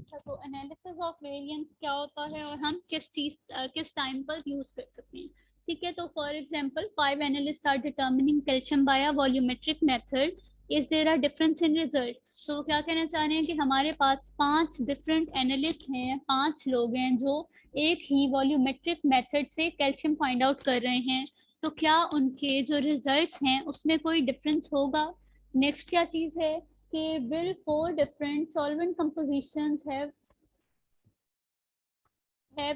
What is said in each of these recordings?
अच्छा, तो analysis of variance क्या होता है और हम किस टाइम पर यूज कर सकते हैं? ठीक है, तो for example 5 analyst are determining calcium by a volumetric method, is there a difference in result? तो क्या कहना चाह रहे हैं कि हमारे पास 5 डिफरेंट एनालिस्ट हैं, 5 लोग हैं जो एक ही वॉल्यूमेट्रिक मेथड से कैल्शियम फाइंड आउट कर रहे हैं, तो क्या उनके जो रिजल्ट्स हैं उसमें कोई डिफरेंस होगा? नेक्स्ट क्या चीज है कि will 4 different solvent compositions have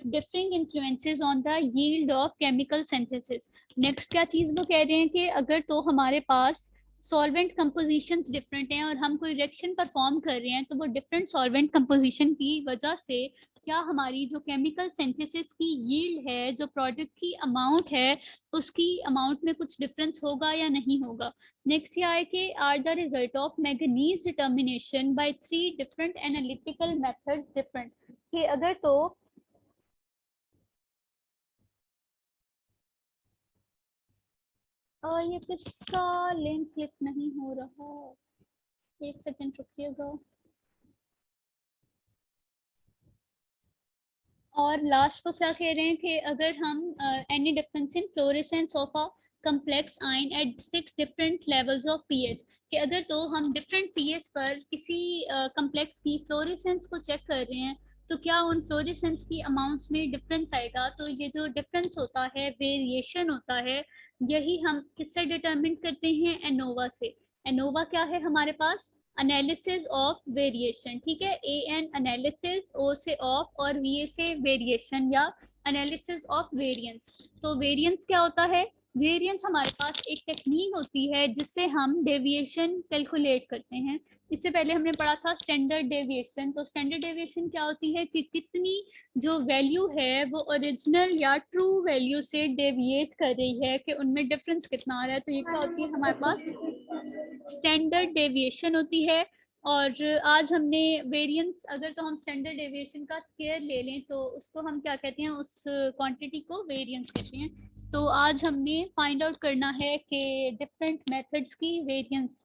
differing influences on the yield of chemical synthesis? Next क्या चीज वो कह रहे हैं कि अगर तो हमारे पास सॉल्वेंट कंपोजिशंस डिफरेंट हैं और हम कोई रिएक्शन परफॉर्म कर रहे हैं, तो वो डिफरेंट सॉल्वेंट कंपोजिशन की वजह से क्या हमारी जो केमिकल सिंथेसिस की यील्ड है, जो प्रोडक्ट की अमाउंट है, उसकी अमाउंट में कुछ डिफरेंस होगा या नहीं होगा? नेक्स्ट ये है कि are the result of manganese determination by 3 different analytical methods different? कि अगर तो ये किसका लिंक क्लिक नहीं हो रहा, एक सेकंड रुकिएगा। और लास्ट को क्या कह रहे हैं कि अगर हम any difference in fluorescence of a complex ion at 6 different levels of pH, कि अगर तो हम डिफरेंट pH पर किसी कम्प्लेक्स की फ्लोरेसेंस को चेक कर रहे हैं, तो क्या उन फ्लोरेसेंस की अमाउंट्स में डिफरेंस आएगा? तो ये जो डिफरेंस होता है, वेरिएशन होता है, यही हम किससे डिटरमिन करते हैं? एनोवा से। एनोवा क्या है हमारे पास? Analysis of variation. ठीक है, ए एन एनालिसिस, ओ से ऑफ और वी ए से वेरिएशन या एनालिसिस ऑफ वेरिएंस। तो वेरिएंस क्या होता है? वेरिएंस हमारे पास एक टेक्निक होती है जिससे हम डेविएशन कैलकुलेट करते हैं। इससे पहले हमने पढ़ा था स्टैंडर्ड डेविएशन। तो स्टैंडर्ड डेविएशन क्या होती है कि कितनी जो वैल्यू है वो ओरिजिनल या ट्रू वैल्यू से डेविएट कर रही है, कि उनमें डिफरेंस कितना आ रहा है। तो ये क्या होती है हमारे पास? स्टैंडर्ड डेविएशन होती है। और आज हमने वेरिएंस, अगर तो हम स्टैंडर्ड डेविएशन का स्केयर ले लें तो उसको हम क्या कहते हैं? उस क्वांटिटी को वेरिएंस कहते हैं। तो आज हमने फाइंड आउट करना है कि डिफरेंट मेथड्स की वेरिएंस।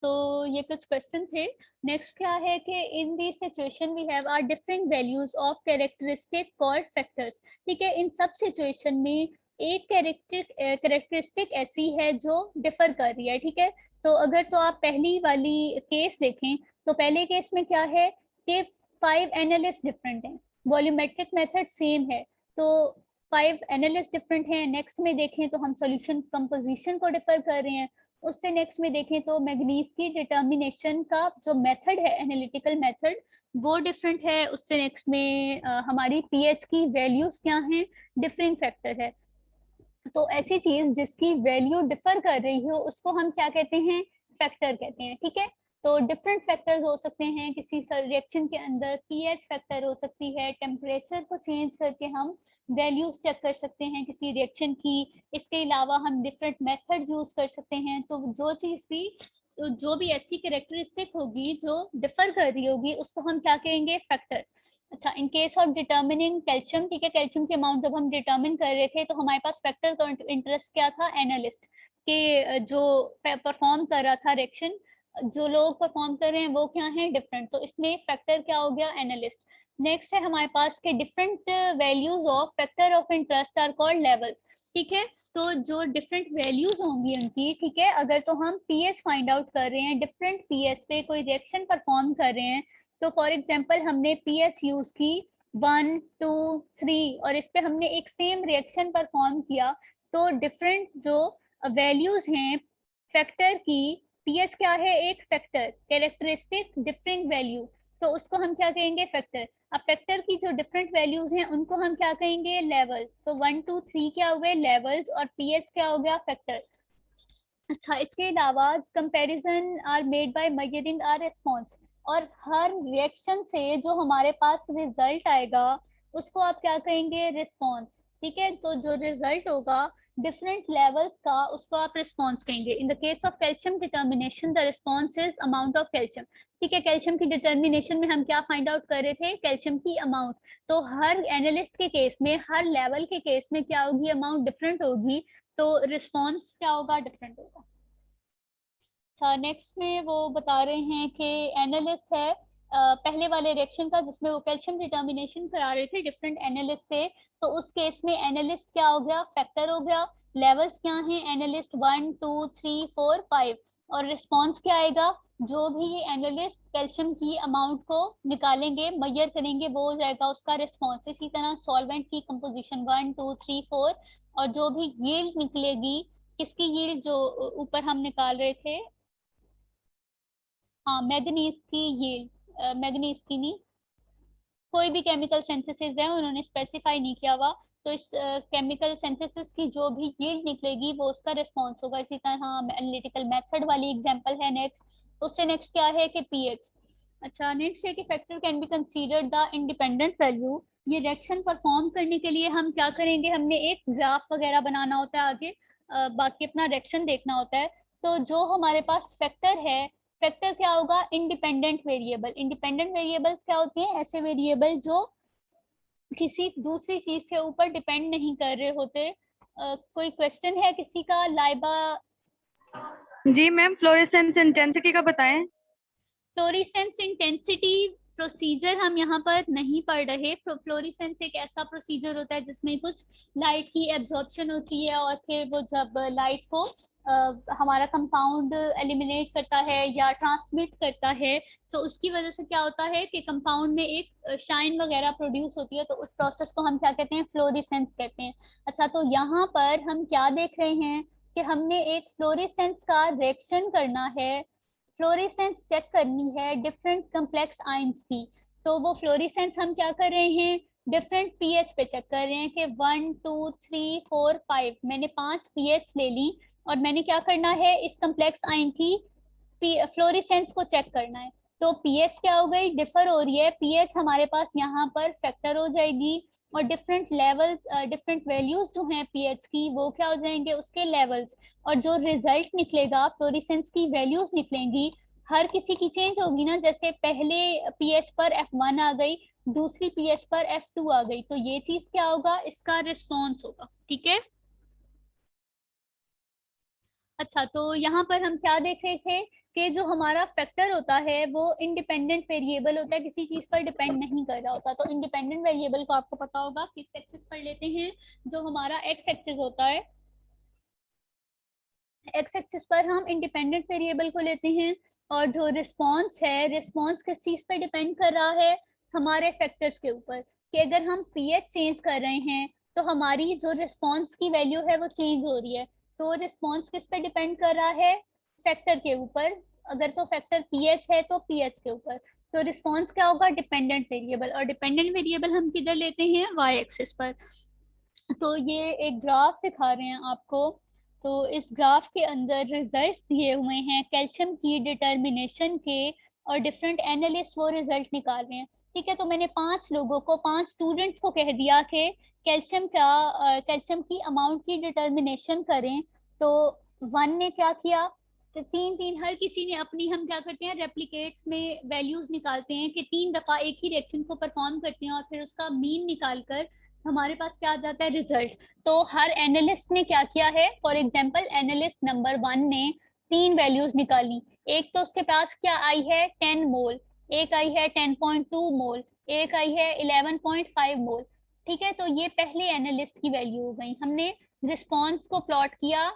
तो ये कुछ क्वेश्चन थे। नेक्स्ट क्या है कि in the situation we have are different values of characteristic called factors. ठीक है, इन सब सिचुएशन में एक कैरेक्टरिस्टिक ऐसी है जो डिफर कर रही है। ठीक है, तो अगर तो आप पहली वाली केस देखें, तो पहले केस में क्या है कि 5 एनालिस्ट डिफरेंट हैं, वॉल्यूमेट्रिक मेथड सेम है, तो 5 एनालिस्ट डिफरेंट हैं। नेक्स्ट में देखें तो हम सॉल्यूशन कंपोजिशन को डिफर कर रहे हैं। उससे नेक्स्ट में देखें तो मैग्नीज की डिटर्मिनेशन का जो मेथड है, एनालिटिकल मेथड, वो डिफरेंट है। उससे नेक्स्ट में हमारी पीएच की वैल्यूज क्या हैं? डिफरिंग फैक्टर है। तो ऐसी चीज जिसकी वैल्यू डिफर कर रही हो उसको हम क्या कहते हैं? फैक्टर कहते हैं। ठीक है, तो डिफरेंट फैक्टर्स हो सकते हैं किसी रिएक्शन के अंदर। पीएच फैक्टर हो सकती है, टेम्परेचर को चेंज करके हम वैल्यूज चेक कर सकते हैं किसी रिएक्शन की। इसके अलावा हम डिफरेंट मेथड यूज कर सकते हैं। तो जो चीज भी, तो जो भी ऐसी कैरेक्टरिस्टिक होगी जो डिफर कर रही होगी, उसको हम क्या कहेंगे? फैक्टर। अच्छा, in case of determining calcium, ठीक है, कैल्शियम की अमाउंट जब हम डिटर्मिन कर रहे थे तो हमारे पास फैक्टर का इंटरेस्ट क्या था? एनालिस्ट के जो परफॉर्म कर रहा था रिएक्शन, जो लोग परफॉर्म कर रहे हैं वो क्या है? डिफरेंट। तो इसमें फैक्टर क्या हो गया? एनालिस्ट। नेक्स्ट है हमारे पास के different values of factor of interest are called levels. ठीक है, तो जो डिफरेंट वैल्यूज होंगी उनकी, ठीक है, अगर तो हम पीएच फाइंड आउट कर रहे हैं, डिफरेंट पीएच पे कोई रिएक्शन परफॉर्म कर रहे हैं, तो फॉर एग्जांपल हमने पीएच यूज की 1 2 3 और इस पे हमने एक सेम रिएक्शन परफॉर्म किया, तो डिफरेंट जो वैल्यूज हैं फैक्टर की, पीएच क्या है? एक फैक्टर, कैरेक्टरिस्टिक डिफरिंग वैल्यू, तो उसको हम क्या कहेंगे? फैक्टर। अब फैक्टर की जो डिफरेंट वैल्यूज हैं उनको हम क्या कहेंगे? लेवल्स। तो 1 2 3 क्या हुए? लेवल्स, और पीएच क्या हो गया? फैक्टर। अच्छा, इसके अलावा comparison are made by measuring our response, और हर रिएक्शन से जो हमारे पास रिजल्ट आएगा उसको आप क्या कहेंगे? रिस्पॉन्स। ठीक है, तो जो रिजल्ट होगा डिफरेंट लेवल्स का उसको आप रिस्पॉन्स कहेंगे। In the case of calcium determination the response is amount of calcium. ठीक है, कैल्शियम की डिटर्मिनेशन में हम क्या फाइंड आउट कर रहे थे? कैल्शियम की अमाउंट। तो हर एनालिस्ट के केस में, हर लेवल के केस में क्या होगी? अमाउंट डिफरेंट होगी, तो रिस्पॉन्स क्या होगा? डिफरेंट होगा। अच्छा, नेक्स्ट में वो बता रहे हैं कि एनालिस्ट है पहले वाले रिएक्शन का जिसमें वो कैल्शियम डिटर्मिनेशन करा रहे थे डिफरेंट एनालिस्ट से, तो उस केस में एनालिस्ट क्या हो गया, फैक्टर हो गया। लेवल्स क्या हैं, एनालिस्ट 1 2 3 4 5, और रिस्पॉन्स क्या आएगा, जो भी एनालिस्ट कैल्शियम की अमाउंट को निकालेंगे, मेजर करेंगे, वो हो जाएगा उसका रिस्पॉन्स। इसी तरह सॉल्वेंट की कंपोजिशन 1 2 3 4, और जो भी यील्ड निकलेगी, किसकी यील्ड, जो ऊपर हम निकाल रहे थे, हाँ मैग्नीज की यील्ड, मैग्नीज की नहीं, कोई भी केमिकल सिंथेसिस है उन्होंने स्पेसिफाई नहीं किया हुआ, तो इस केमिकल सिंथेसिस की जो भी यील्ड निकलेगी वो उसका रिस्पॉन्स होगा। इसी तरह एनालिटिकल मेथड वाली एग्जांपल है नेक्स्ट। उससे नेक्स्ट क्या है कि पीएच। अच्छा, नेक्स्ट है कि factor can be considered the independent value. ये रिएक्शन परफॉर्म करने के लिए हम क्या करेंगे, हमने एक ग्राफ वगैरह बनाना होता है आगे, बाकी अपना रिएक्शन देखना होता है। तो जो हमारे पास फैक्टर है, फैक्टर क्या होगा, इंडिपेंडेंट वेरिएबल। इंडिपेंडेंट वेरिएबल्स क्या होते हैं, ऐसे वेरिएबल जो किसी दूसरी चीज के ऊपर डिपेंड नहीं कर रहे होते। कोई क्वेश्चन है किसी का, लाइबा? जी मैम, फ्लोरेसेंस इंटेंसिटी का बताएं। फ्लोरिसेंस इंटेंसिटी प्रोसीजर हम यहाँ पर नहीं पढ़ रहे। फ्लोरिसेंस एक ऐसा प्रोसीजर होता है जिसमें कुछ लाइट की एब्जॉर्प्शन होती है, और फिर वो जब लाइट को हमारा कंपाउंड एलिमिनेट करता है या ट्रांसमिट करता है, तो उसकी वजह से क्या होता है कि कंपाउंड में एक शाइन वगैरह प्रोड्यूस होती है, तो उस प्रोसेस को हम क्या कहते हैं, फ्लोरिसेंस कहते हैं। अच्छा, तो यहाँ पर हम क्या देख रहे हैं कि हमने एक फ्लोरिसेंस का रिएक्शन करना है, फ्लोरेसेंस चेक करनी है डिफरेंट कम्प्लेक्स आयंस की। तो वो फ्लोरेसेंस हम क्या कर रहे हैं, डिफरेंट पीएच पे चेक कर रहे हैं कि 1 2 3 4 5, मैंने 5 पीएच ले ली, और मैंने क्या करना है, इस कम्प्लेक्स आयन की फ्लोरेसेंस को चेक करना है। तो पीएच क्या हो गई, डिफर हो रही है, पीएच हमारे पास यहाँ पर फैक्टर हो जाएगी, और डिफरेंट लेवल्स, डिफरेंट वैल्यूज जो हैं पीएच की, वो क्या हो जाएंगे, उसके लेवल्स। और जो रिजल्ट निकलेगा, फ्लोरेसेंस की वैल्यूज निकलेंगी, हर किसी की चेंज होगी ना, जैसे पहले पीएच पर F1 आ गई, दूसरी पीएच पर F2 आ गई, तो ये चीज क्या होगा, इसका रिस्पॉन्स होगा। ठीक है। अच्छा, तो यहाँ पर हम क्या देख रहे थे कि जो हमारा फैक्टर होता है वो इंडिपेंडेंट वेरिएबल होता है, किसी चीज पर डिपेंड नहीं कर रहा होता। तो इंडिपेंडेंट वेरिएबल को आपको पता होगा किस एक्सिस पर लेते हैं, जो हमारा एक्स एक्सिस होता है, एक्स एक्सिस पर हम इंडिपेंडेंट वेरिएबल को लेते हैं। और जो रिस्पॉन्स है, रिस्पॉन्स किस चीज पर डिपेंड कर रहा है, हमारे फैक्टर्स के ऊपर, कि अगर हम पीएच चेंज कर रहे हैं तो हमारी जो रिस्पॉन्स की वैल्यू है वो चेंज हो रही है। तो रिस्पॉन्स किस पे डिपेंड कर रहा है, फैक्टर के ऊपर। अगर तो फैक्टर पीएच है तो पीएच के ऊपर। तो रिस्पॉन्स क्या होगा, डिपेंडेंट वेरिएबल, और डिपेंडेंट वेरिएबल हम किधर लेते हैं, वाई एक्सिस पर। तो ये एक ग्राफ दिखा रहे हैं आपको। तो इस ग्राफ के अंदर रिजल्ट्स दिए हुए हैं कैल्शियम की डिटर्मिनेशन के, और डिफरेंट एनालिस्ट वो रिजल्ट निकाल रहे हैं। ठीक है, तो मैंने 5 लोगों को, 5 स्टूडेंट्स को कह दिया कि कैल्शियम का, कैल्शियम की अमाउंट की डिटर्मिनेशन करें। तो वन ने क्या किया, तो तीन तीन हर किसी ने अपनी, हम क्या करते हैं रेप्लिकेट्स में वैल्यूज निकालते हैं कि 3 दफा एक ही रिएक्शन को परफॉर्म करते हैं, और फिर उसका मीन निकालकर हमारे पास क्या आ जाता है, रिजल्ट। तो हर एनालिस्ट ने क्या किया है, फॉर एग्जांपल एनालिस्ट नंबर 1 ने 3 वैल्यूज निकाली। एक तो उसके पास क्या आई है, 10 मोल, एक आई है 10.2 मोल, एक आई है 11.5 मोल। ठीक है, तो ये पहले एनालिस्ट की वैल्यू हो गई। हमने रिस्पॉन्स को प्लॉट किया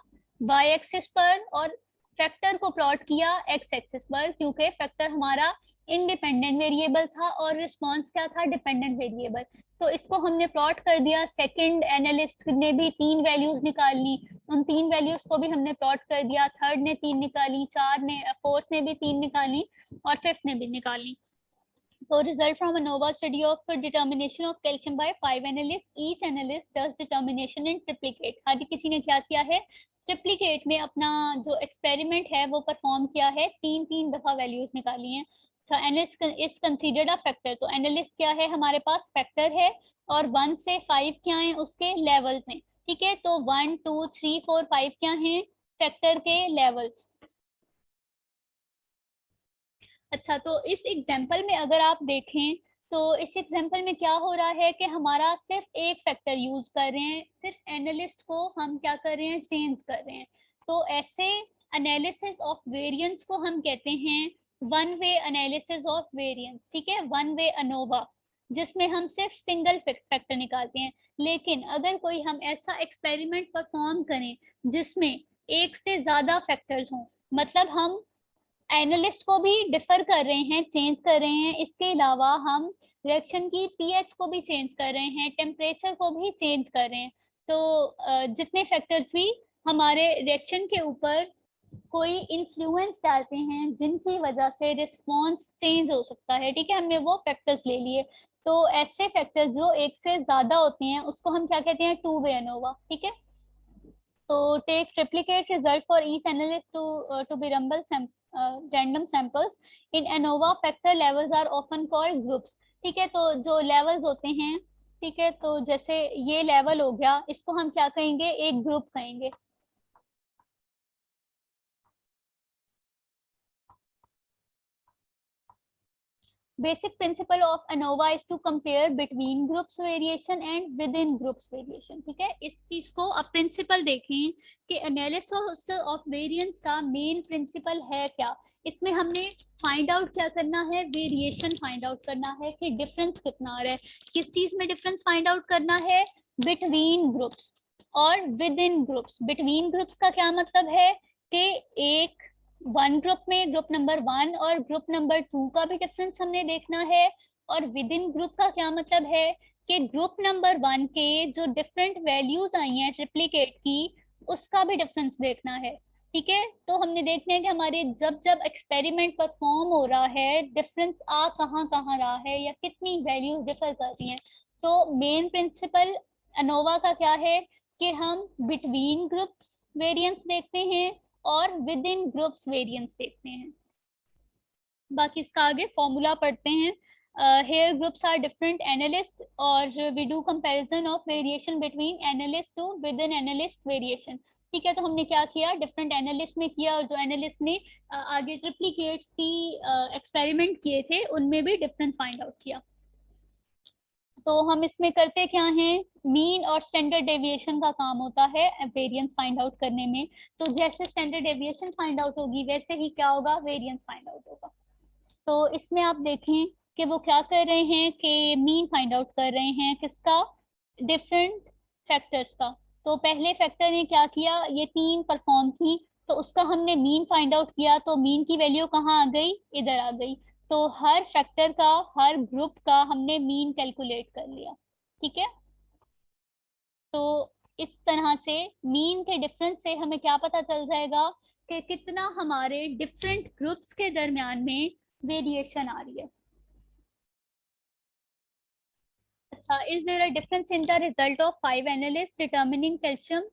वाई एक्सिस पर, और फैक्टर को प्लॉट किया एक्स एक्सिस पर, क्योंकि फैक्टर हमारा इंडिपेंडेंट वेरिएबल था और रिस्पॉन्स क्या था, डिपेंडेंट वेरिएबल। तो इसको हमने प्लॉट कर दिया। सेकंड एनालिस्ट ने भी 3 वैल्यूज निकाल ली, उन 3 वैल्यूज को भी हमने प्लॉट कर दिया। थर्ड ने 3 निकाली, चार ने, फोर्थ ने भी 3 निकाली, और फिफ्थ ने भी निकाली। So result from ANOVA study of determination of calcium by 5 analysts. Each analyst does determination in triplicate. हर किसी ने क्या किया है, ट्रिप्लीकेट में अपना जो एक्सपेरिमेंट है वो परफॉर्म किया है, 3 3 दफा वैल्यूज निकाली हैं। तो analyst is considered a factor. तो एनालिस्ट क्या है, हमारे पास फैक्टर है, और 1 से 5 क्या है, उसके लेवल्स हैं। ठीक है, तो 1 2 3 4 5 क्या है, फैक्टर के लेवल्स। अच्छा, तो इस एग्जाम्पल में अगर आप देखें, तो इस एग्जाम्पल में क्या हो रहा है कि हमारा सिर्फ एक फैक्टर यूज कर रहे हैं, सिर्फ एनालिस्ट को हम क्या कर रहे हैं, चेंज कर रहे हैं। तो ऐसे एनालिसिस ऑफ वेरिएंस को हम कहते हैं one way analysis of variance, ठीक है, वन वे अनोवा, जिसमें हम सिर्फ सिंगल फैक्टर निकालते हैं। लेकिन अगर कोई हम ऐसा एक्सपेरिमेंट परफॉर्म करें जिसमें एक से ज्यादा फैक्टर्स हों, मतलब हम एनालिस्ट को भी डिफर कर रहे हैं, चेंज कर रहे हैं, इसके अलावा हम रिएक्शन की पीएच को भी चेंज कर रहे हैं, टेम्परेचर को भी चेंज कर रहे हैं, तो जितने फैक्टर्स भी हमारे रिएक्शन के ऊपर कोई इन्फ्लुएंस डालते हैं जिनकी वजह से रिस्पॉन्स चेंज हो सकता है, ठीक है, हमने वो फैक्टर्स ले लिए। तो ऐसे फैक्टर्स जो एक से ज्यादा होते हैं उसको हम क्या कहते हैं, टू वे एनोवा, ठीक है। तो take triplicate result for each analyst to be rumble random samples in ANOVA factor levels are often called groups, ठीक है। तो जो लेवल्स होते हैं, ठीक है, तो जैसे ये लेवल हो गया, इसको हम क्या कहेंगे, एक ग्रुप कहेंगे। Basic principle of ANOVA is to compare between groups variation and within groups variation, ठीक है। इस चीज को अब प्रिंसिपल देखें कि एनालिसिस ऑफ वेरिएंस का मेन प्रिंसिपल है क्या। इसमें हमने फाइंड आउट क्या करना है, वेरिएशन फाइंड आउट करना है कि डिफरेंस कितना आ रहा है। किस चीज में डिफरेंस फाइंड आउट करना है, बिटवीन ग्रुप्स और with in groups. Between groups का क्या मतलब है कि एक वन ग्रुप में ग्रुप नंबर 1 और ग्रुप नंबर 2 का भी डिफरेंस हमने देखना है। और विद इन ग्रुप का क्या मतलब है कि ग्रुप नंबर 1 के जो डिफरेंट वैल्यूज आई हैं ट्रिप्लीकेट की, उसका भी डिफरेंस देखना है, ठीक है। तो हमने देखना है कि हमारे जब जब एक्सपेरिमेंट परफॉर्म हो रहा है डिफरेंस आ कहाँ कहाँ रहा है या कितनी वैल्यूज डिफर कर रही हैं। तो मेन प्रिंसिपल अनोवा का क्या है कि हम बिटवीन ग्रुप्स वेरिएंस देखते हैं और विद इन ग्रुप्स वेरिएंस देखते हैं। बाकी इसका आगे फॉर्मूला पढ़ते हैं। Here groups are different analyst और we do comparison of variation between analyst to within analyst variation, ठीक है। तो हमने क्या किया, डिफरेंट एनालिस्ट में किया और जो एनालिस्ट ने आगे ट्रिप्लीकेट्स की एक्सपेरिमेंट किए थे उनमें भी डिफरेंस फाइंड आउट किया। तो हम इसमें करते क्या हैं, मीन और स्टैंडर्ड डेविएशन का काम होता है वेरिएंस फाइंड आउट करने में। तो जैसे स्टैंडर्ड डेविएशन फाइंड आउट होगी वैसे ही क्या होगा, वेरिएंस फाइंड आउट होगा। तो इसमें आप देखें कि वो क्या कर रहे हैं कि मीन फाइंड आउट कर रहे हैं किसका, डिफरेंट फैक्टर्स का। तो पहले फैक्टर ने क्या किया, ये 3 परफॉर्म की, तो उसका हमने मीन फाइंड आउट किया, तो मीन की वैल्यू कहाँ आ गई, इधर आ गई। तो हर फैक्टर का, हर ग्रुप का हमने मीन कैलकुलेट कर लिया, ठीक है। तो इस तरह से मीन के डिफरेंस से हमें क्या पता चल जाएगा कि कितना हमारे डिफरेंट ग्रुप्स के दरमियान में वेरिएशन आ रही है। अच्छा, is there a difference in the result of 5 analyst determining calcium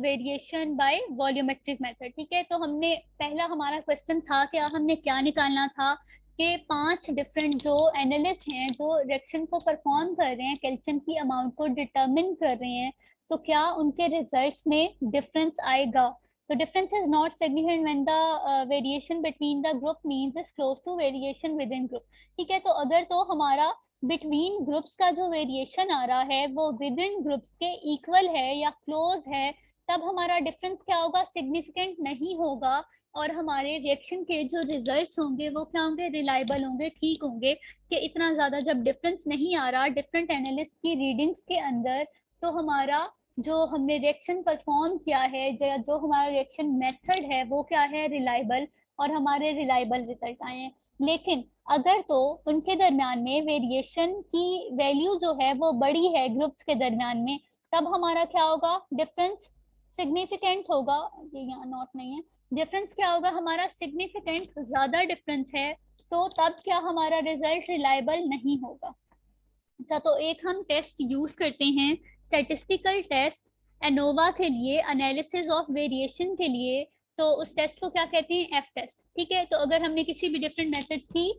variation by volumetric method, ठीक है। तो हमने पहला हमारा क्वेश्चन था कि हमने क्या निकालना था कि 5 डिफरेंट जो एनालिस्ट हैं जो रिएक्शन को परफॉर्म कर रहे हैं, कैल्शियम की अमाउंट को डिटरमिन कर रहे हैं, तो क्या उनके रिजल्ट्स में डिफरेंस आएगा। तो difference is not significant when the variation between the group means is close to variation within group, ठीक है। तो अगर तो हमारा बिटवीन ग्रुप्स का जो वेरिएशन आ रहा है वो विद इन ग्रुप्स के इक्वल है या क्लोज है, तब हमारा डिफरेंस क्या होगा, सिग्निफिकेंट नहीं होगा। और हमारे रिएक्शन के जो रिजल्ट्स होंगे वो क्या होंगे, रिलायबल होंगे, ठीक होंगे। कि इतना ज्यादा जब डिफरेंस नहीं आ रहा डिफरेंट एनालिस्ट की रीडिंग्स के अंदर, तो हमारा जो हमने रिएक्शन परफॉर्म किया है या जो हमारा रिएक्शन मेथड है वो क्या है, रिलायबल, और हमारे रिलायबल रिजल्ट आए हैं। लेकिन अगर तो उनके दरमियान में वेरिएशन की वैल्यू जो है वो बड़ी है ग्रुप्स के दरमियान में, तब हमारा क्या होगा, डिफरेंस सिग्निफिकेंट होगा। ये यहाँ नॉट नहीं है, डिफरेंस क्या होगा हमारा, सिग्निफिकेंट, ज्यादा डिफरेंस है, तो तब क्या हमारा रिजल्ट रिलायबल नहीं होगा। अच्छा, तो एक हम टेस्ट यूज करते हैं, स्टैटिस्टिकल टेस्ट एनोवा के लिए, एनालिसिस ऑफ वेरिएशन के लिए। तो उस टेस्ट को क्या कहते हैं, एफ टेस्ट, ठीक है। तो अगर हमने किसी भी डिफरेंट मेथड्स की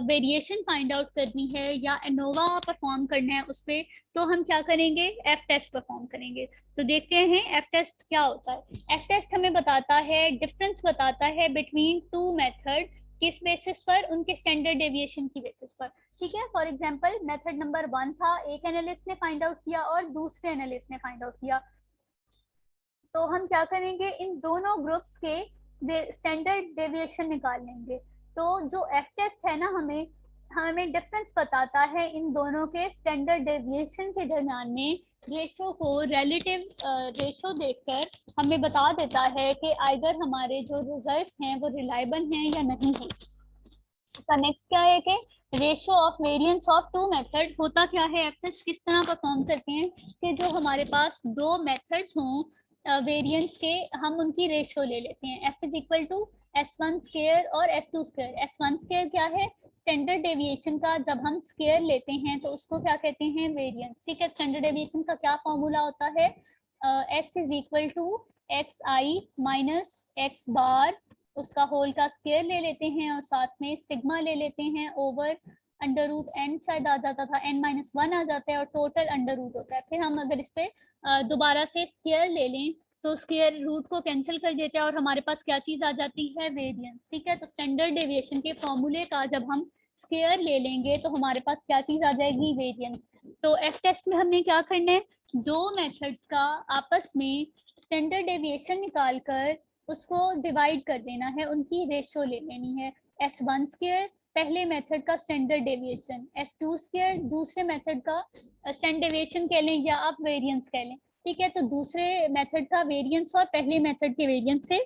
वेरिएशन फाइंड आउट करनी है या एनोवा परफॉर्म करना है उस पर, तो हम क्या करेंगे, एफ टेस्ट परफॉर्म करेंगे। तो देखते हैं एफ टेस्ट क्या होता है। एफ टेस्ट हमें बताता है, डिफरेंस बताता है बिटवीन टू मेथड, किस बेसिस पर, उनके स्टैंडर्ड डेविएशन की बेसिस पर, ठीक है। फॉर एग्जाम्पल मेथड नंबर 1 था, एक एनालिस्ट ने फाइंड आउट किया और दूसरे एनालिस्ट ने फाइंड आउट किया। तो हम क्या करेंगे, इन दोनों ग्रुप्स के स्टैंडर्ड डेविएशन निकाल लेंगे। तो जो एफ टेस्ट है ना, हमें हमें डिफरेंस बताता है इन दोनों के स्टैंडर्ड डेविएशन के दरमियान में रेशो को, रिलेटिव रेशो देखकर हमें बता देता है कि आइदर हमारे जो रिजल्ट्स हैं वो रिलायबल हैं या नहीं है। तो नेक्स्ट क्या है कि ratio of variance of two method. होता क्या है, एफ किस तरह परफॉर्म करते हैं कि जो हमारे पास दो मेथड्स हों वेरिएंस के, हम उनकी रेशो ले लेते हैं। F is equal to S1 square और S2 स्क्वायर। S1 स्क्वायर क्या है, स्टैंडर्ड डेविएशन का जब हम स्क्वायर लेते हैं तो उसको क्या कहते हैं, वेरिएंस। ठीक है, स्टैंडर्ड डेविएशन का क्या फॉर्मूला होता है, S is equal to X I minus X bar, उसका होल का स्क्वायर ले लेते हैं और साथ में सिग्मा ले लेते हैं ओवर अंडर रूट एन, शायद आ जाता था n-1 आ जाता है और टोटल अंडर रूट होता है। फिर हम अगर इस पे दोबारा से स्क्वायर ले लें तो स्क्वायर रूट को कैंसिल कर देते हैं और हमारे पास क्या चीज आ जाती है, वेरिएंस। ठीक है, तो स्टैंडर्ड डेविएशन के फॉर्मूले का जब हम स्क्वायर ले लेंगे तो हमारे पास क्या चीज आ जाएगी, वेरिएंस। तो एफ टेस्ट में हमने क्या करना है, दो मेथड्स का आपस में स्टैंडर्ड डेविएशन निकाल कर उसको डिवाइड कर देना है, उनकी रेशियो ले लेनी है। S1 स्क्वायर पहले मेथड का स्टैंडर्ड डेविएशन, S2 स्क्वायर दूसरे मेथड का स्टैंडर्ड डेविएशन कह लें या आप वेरिएंस कह लें। ठीक है, तो दूसरे मेथड का वेरिएंस और पहले मेथड के वेरिएंस से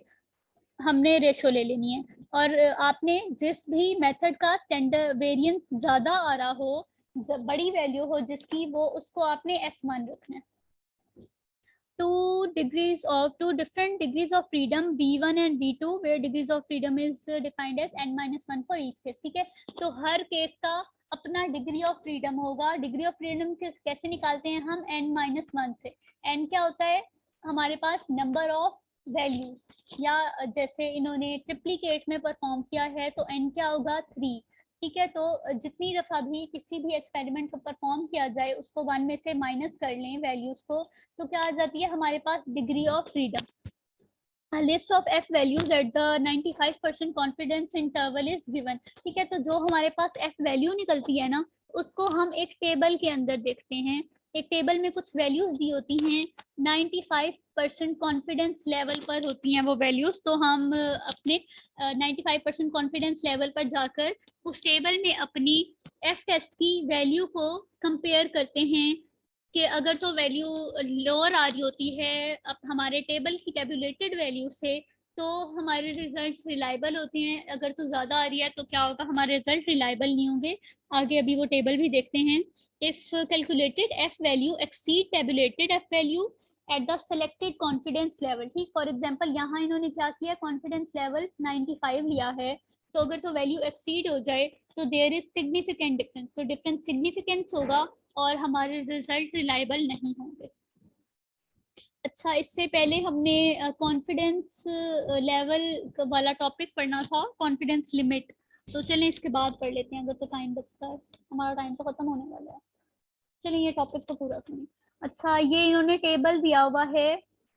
हमने रेशो ले लेनी है। और आपने जिस भी मेथड का स्टैंडर्ड वेरिएंस ज्यादा आ रहा हो, बड़ी वैल्यू हो जिसकी, वो उसको आपने S1 रखना है। two different degrees of freedom V1 and V2 where degrees of freedom is defined as n-1 for each case। ठीक है, तो हर केस का अपना डिग्री ऑफ फ्रीडम होगा। डिग्री ऑफ फ्रीडम कैसे निकालते हैं हम, n-1 से। n क्या होता है, हमारे पास नंबर ऑफ वैल्यूज, या जैसे इन्होंने ट्रिप्लीकेट में परफॉर्म किया है तो n क्या होगा, 3। ठीक है, तो जितनी दफा भी किसी भी एक्सपेरिमेंट को परफॉर्म किया जाए उसको 1 में से माइनस कर लें वैल्यूज को, तो क्या आ जाती है हमारे पास, degree of freedom. A list of f values at the 95% confidence interval is given। ठीक है, तो जो हमारे पास f वैल्यू निकलती है ना, उसको हम एक टेबल के अंदर देखते हैं। एक टेबल में कुछ वैल्यूज दी होती हैं, 95% कॉन्फिडेंस लेवल पर होती हैं वो वैल्यूज। तो हम अपने 95% कॉन्फिडेंस लेवल पर जाकर उस टेबल में अपनी एफ टेस्ट की वैल्यू को कंपेयर करते हैं कि अगर तो वैल्यू लोअर आ रही होती है अब हमारे टेबल की टेबुलेटेड वैल्यू से, तो हमारे रिजल्ट्स रिलायबल होते हैं। अगर तो ज़्यादा आ रही है तो क्या होगा, हमारे रिजल्ट रिलायबल नहीं होंगे। आगे अभी वो टेबल भी देखते हैं। If calculated F value exceed tabulated F value at the selected confidence level. ठीक, फॉर एग्जाम्पल यहाँ इन्होंने क्या किया, कॉन्फिडेंस लेवल 95 लिया है, तो अगर तो वैल्यू एक्सीड हो जाए तो देयर इज सिग्निफिकेंट डिफरेंस, तो डिफरेंस सिग्निफिकेंट होगा और हमारे रिजल्ट रिलायबल नहीं होंगे। अच्छा, इससे पहले हमने कॉन्फिडेंस लेवल वाला टॉपिक पढ़ना था, कॉन्फिडेंस लिमिट। तो चलें इसके बाद पढ़ लेते हैं अगर तो टाइम बचता है, हमारा टाइम तो खत्म होने वाला है। चलिए ये टॉपिक तो पूरा करें। अच्छा, ये इन्होंने टेबल दिया हुआ है।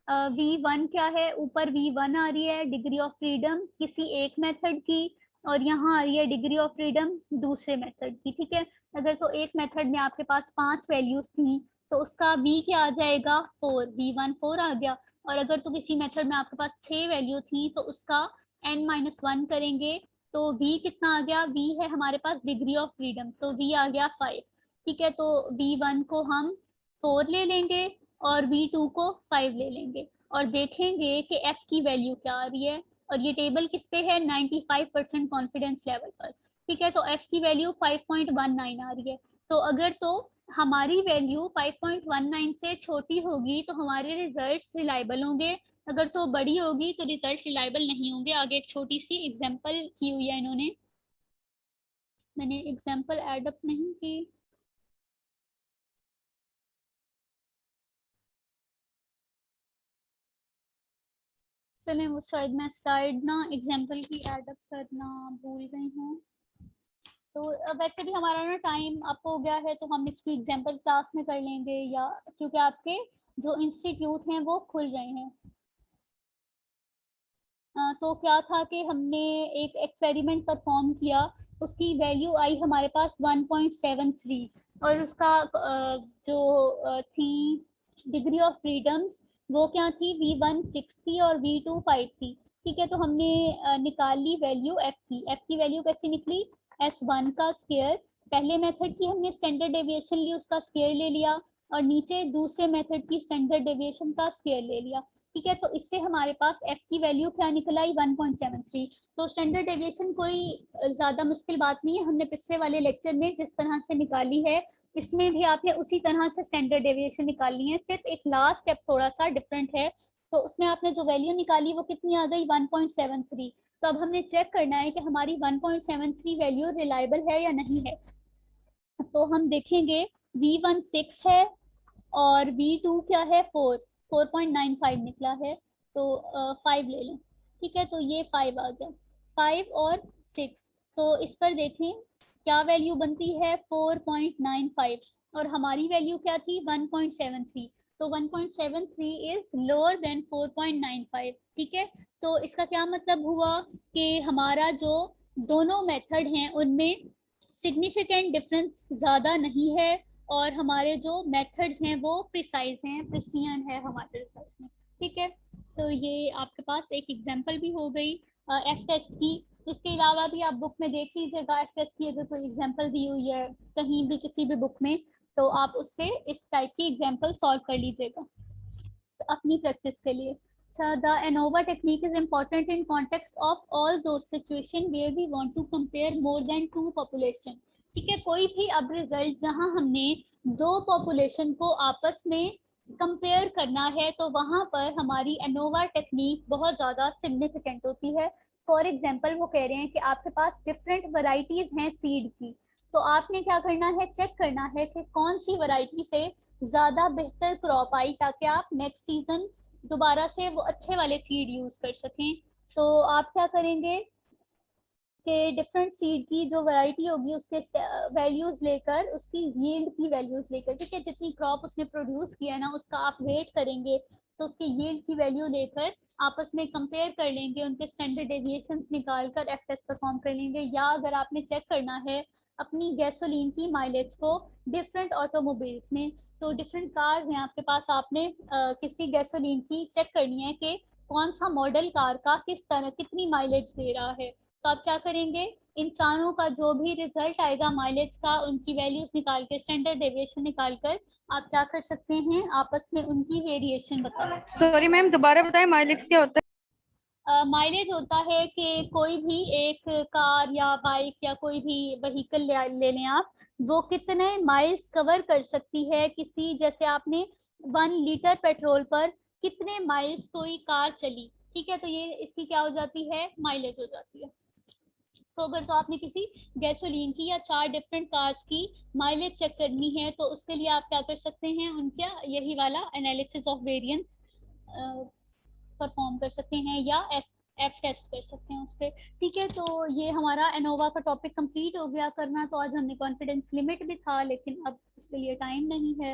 V1 क्या है, ऊपर V1 आ रही है डिग्री ऑफ फ्रीडम किसी एक मेथड की, और यहाँ आ रही है डिग्री ऑफ फ्रीडम दूसरे मेथड की। ठीक है, अगर तो एक मेथड में आपके पास 5 वैल्यूज थी तो उसका V क्या आ जाएगा, 4, V1 4 आ गया। और अगर तो किसी मेथड में आपके पास 6 वैल्यू थी तो उसका n-1 करेंगे तो V कितना आ गया, V है हमारे पास डिग्री ऑफ फ्रीडम, तो V आ गया 5। ठीक है, तो V1 को हम 4 ले लेंगे और V2 को 5 ले लेंगे और देखेंगे कि F की वैल्यू क्या आ रही है। और ये टेबल किस पे है, 95% कॉन्फिडेंस लेवल पर। ठीक है, तो F की वैल्यू 5.19 आ रही है। तो अगर तो हमारी वैल्यू 5.19 से छोटी होगी तो हमारे रिजल्ट्स रिलायबल होंगे, अगर तो बड़ी होगी तो रिजल्ट रिलायबल नहीं होंगे। आगे एक छोटी सी एग्जांपल की हुई है इन्होंने, मैंने एग्जांपल ऐड अप नहीं की। चलें, वो शायद मैं स्लाइड ना एग्जांपल की ऐड अप करना भूल गई हूँ। तो वैसे भी हमारा ना टाइम अप हो गया है तो हम इसकी एग्जांपल क्लास में कर लेंगे, या क्योंकि आपके जो इंस्टीट्यूट हैं वो खुल रहे हैं। तो क्या था कि हमने एक एक्सपेरिमेंट परफॉर्म किया, उसकी वैल्यू आई हमारे पास 1.73 और उसका जो थी डिग्री ऑफ फ्रीडम्स वो क्या थी, V1 6 थी और V2 5 थी। ठीक है, तो हमने निकाल ली वैल्यू एफ की वैल्यू कैसी निकली, S1 का स्क्वायर, पहले मेथड की हमने स्टैंडर्ड डेविएशन ली, उसका स्क्वायर ले लिया, और नीचे दूसरे मेथड की स्टैंडर्ड डेविएशन का स्क्वायर ले लिया। ठीक है, तो इससे हमारे पास एफ की वैल्यू क्या निकल आई, 1.73। तो स्टैंडर्ड डेविएशन कोई ज्यादा मुश्किल बात नहीं है, हमने पिछले वाले लेक्चर में जिस तरह से निकाली है इसमें भी आपने उसी तरह से स्टैंडर्ड डेविएशन निकालनी है, सिर्फ एक लास्ट स्टेप थोड़ा सा डिफरेंट है। तो उसमें आपने जो वैल्यू निकाली वो कितनी आ गई, 1.73। तो अब हमने चेक करना है कि हमारी 1.73 वैल्यू रिलायबल है या नहीं है। तो हम देखेंगे V1 6 है और V2 क्या है, 4.95 निकला है, तो 5 ले लें। ठीक है, तो ये 5 आ गया, 5 और 6। तो इस पर देखें क्या वैल्यू बनती है, 4.95, और हमारी वैल्यू क्या थी, 1.73। तो 1.73 इज लोअर देन 4.95। ठीक है, तो इसका क्या मतलब हुआ कि हमारा जो दोनों मेथड हैं उनमें सिग्निफिकेंट डिफरेंस ज़्यादा नहीं है, और हमारे जो मेथड्स हैं वो प्रिसाइज हैं, प्रिसियन है हमारे रिजल्ट में। ठीक है, तो ये आपके पास एक एग्जांपल भी हो गई एफ टेस्ट की। इसके अलावा भी आप बुक में देख लीजिएगा, एफ टेस्ट की अगर कोई एग्जांपल दी हुई है कहीं भी किसी भी बुक में, तो आप उससे इस टाइप की एग्जांपल सॉल्व कर लीजिएगा अपनी प्रैक्टिस के लिए। The ANOVA technique is important in context of all those situations where we want to compare more than two population। ठीक है, कोई भी अब रिजल्ट जहां हमने दो पॉपुलेशन को आपस में कंपेयर करना है तो वहां पर हमारी एनोवा टेक्निक बहुत ज़्यादा सिग्निफिकेंट होती है। फॉर एग्जांपल वो कह रहे हैं कि आपके पास डिफरेंट वैरायटीज हैं सीड की, तो आपने क्या करना है, चेक करना है कि कौन सी वैरायटी से ज़्यादा बेहतर क्रॉप आई, ताकि आप नेक्स्ट सीजन दोबारा से वो अच्छे वाले सीड यूज कर सकें। तो आप क्या करेंगे कि डिफरेंट सीड की जो वैरायटी होगी उसके वैल्यूज लेकर, उसकी यील्ड की वैल्यूज लेकर, ठीक है, जितनी क्रॉप उसने प्रोड्यूस किया ना उसका आप वेट करेंगे, तो उसके यील्ड की वैल्यू लेकर आपस में कंपेयर कर लेंगे, उनके स्टैंडर्ड डेविएशंस निकाल कर एफ टेस्ट परफॉर्म कर लेंगे। या अगर आपने चेक करना है अपनी गैसोलीन की माइलेज को डिफरेंट ऑटोमोबाइल्स में, तो डिफरेंट कार्स हैं आपके पास, आपने किसी गैसोलीन की चेक करनी है कि कौन सा मॉडल कार का किस तरह कितनी माइलेज दे रहा है। तो आप क्या करेंगे, इन चारों का जो भी रिजल्ट आएगा माइलेज का, उनकी वैल्यूज निकाल के स्टैंडर्ड डेविएशन निकाल कर आप क्या कर सकते हैं, आपस में उनकी वेरिएशन बता सकते हैं। सॉरी मैम, दोबारा बताएं माइलेज क्या होता माइलेज होता है कि कोई भी एक कार या बाइक या कोई भी व्हीकल ले लें आप, वो कितने माइल्स कवर कर सकती है किसी, जैसे आपने 1 लीटर पेट्रोल पर कितने माइल्स कोई कार चली। ठीक है, तो ये इसकी क्या हो जाती है, माइलेज हो जाती है। तो अगर तो आपने किसी गैसोलीन की या 4 डिफरेंट कार्स की माइलेज चेक करनी है तो उसके लिए आप क्या कर सकते हैं, उनका यही वाला एनालिसिस ऑफ वेरिएंस परफॉर्म कर सकते हैं, या एफ टेस्ट कर सकते हैं उस पर। ठीक है, तो ये हमारा एनोवा का टॉपिक कंप्लीट हो गया करना। तो आज हमने कॉन्फिडेंस लिमिट भी था, लेकिन अब उसके लिए टाइम नहीं है,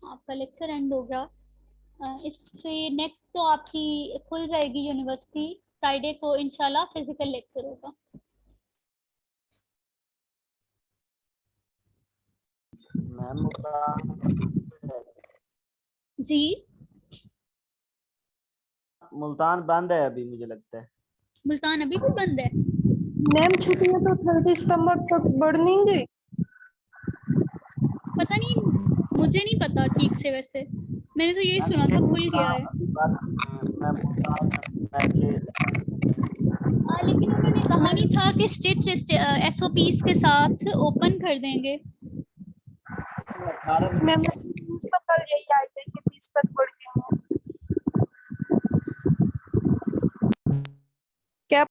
आपका लेक्चर एंड हो गया। इससे नेक्स्ट तो आपकी खुल जाएगी यूनिवर्सिटी, फ्राइडे को इंशाल्लाह फिजिकल लेक्चर होगा। मैम जी, मुल्तान बंद है अभी, मुझे लगता है। मुल्तान अभी भी बंद है? मैम छुट्टियां तो 30 सितंबर तक बढ़ेंगी। पता नहीं, मुझे नहीं पता ठीक से, वैसे मैंने तो यही सुना था, भूल गया है। लेकिन उन्होंने कहा नहीं था कि स्ट्रिक्ट SOPs के साथ ओपन कर देंगे। मैम तो कल यही आई है कि